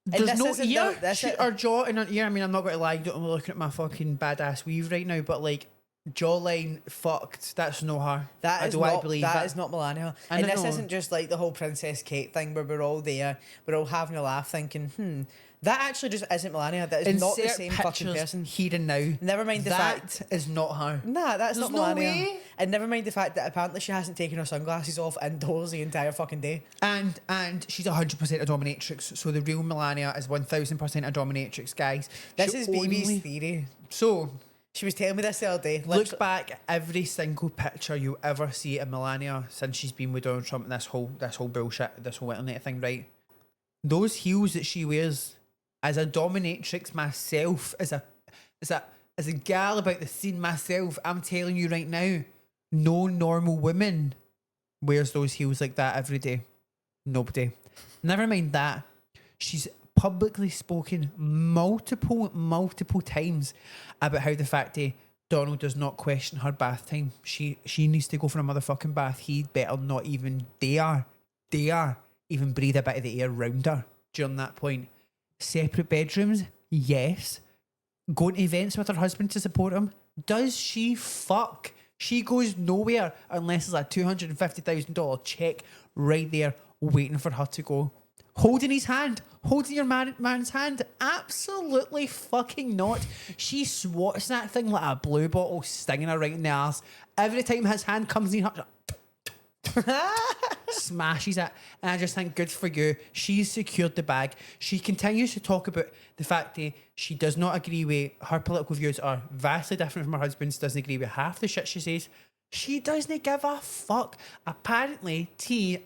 There's no ear. That's Her jaw and her ear. I mean, I'm not going to lie. I'm looking at my fucking badass weave right now, but like jawline fucked. That's not her. That is not Melania. I And don't this know. isn't just like the whole Princess Kate thing where we're all there, we're all having a laugh thinking, that actually just isn't Melania. That is not the Insert same fucking pictures person. here and now. Never mind the fact. That is not her. Nah, that's There's not no Melania. way. And never mind the fact that apparently she hasn't taken her sunglasses off indoors the entire fucking day. And she's 100% a dominatrix. So the real Melania is 1000% a dominatrix, guys. This She is BB's only- theory. So She was telling me this the other day. look back at every single picture you ever see of Melania since she's been with Donald Trump and this whole bullshit, this whole internet thing, right? Those heels that she wears, as a dominatrix myself, as a gal about the scene myself, I'm telling you right now, no normal woman wears those heels like that every day. Nobody. Never mind that. She's publicly spoken multiple times about how the fact that Donald does not question her bath time. She needs to go for a motherfucking bath. He'd better not even dare even breathe a bit of the air round her during that point. Separate bedrooms, yes. Going to events with her husband to support him. Does she fuck? She goes nowhere unless there's a $250,000 check right there waiting for her to go. Holding his hand, holding your man's hand, absolutely fucking not. She swats that thing like a blue bottle, stinging her right in the arse. Every time his hand comes in her, smashes it. And I just think, good for you. She's secured the bag. She continues to talk about the fact that she does not agree with her political views are vastly different from her husband's, doesn't agree with half the shit she says. She doesn't give a fuck. Apparently,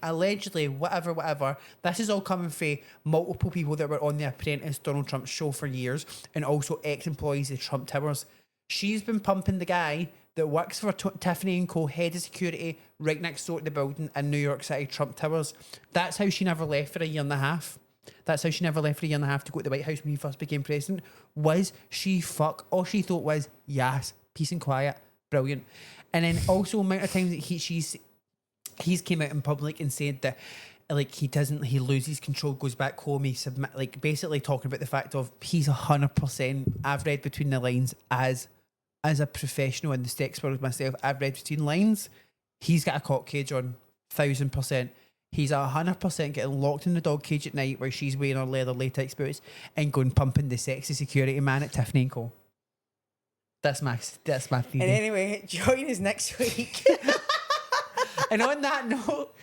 allegedly, whatever, this is all coming from multiple people that were on The Apprentice, Donald Trump's show for years, and also ex-employees of Trump Towers. She's been pumping the guy that works for Tiffany & Co, head of security, right next door to the building in New York City, Trump Towers. That's how she never left for a year and a half. That's how she never left for a year and a half to go to the White House when he first became president. Was she fuck? All she thought was, yes, peace and quiet, brilliant. And then also amount of times that he's came out in public and said that like he loses control, goes back home, he submit, like basically talking about the fact of he's 100%. I've read between the lines as a professional in the sex world myself. I've read between lines. He's got a cock cage on, 1000%. He's 100% getting locked in the dog cage at night where she's wearing her leather latex boots and going pumping the sexy security man at Tiffany & Co. That's my theory. And anyway, join us next week. And on that note,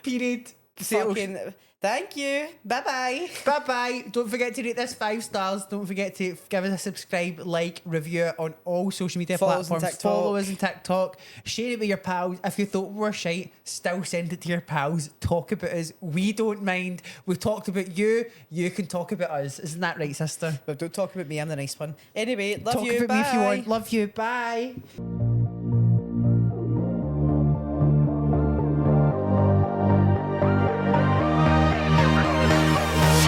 period. Fucking thank you. Bye-bye. Bye-bye. Don't forget to rate this 5 stars. Don't forget to give us a subscribe, like, review on all social media platforms. Follow us on TikTok. Share it with your pals. If you thought we were shite, still send it to your pals. Talk about us. We don't mind. We've talked about you. You can talk about us. Isn't that right, sister? But don't talk about me. I'm the nice one. Anyway, love Talk you. about Bye. me if you want. Love you. Bye.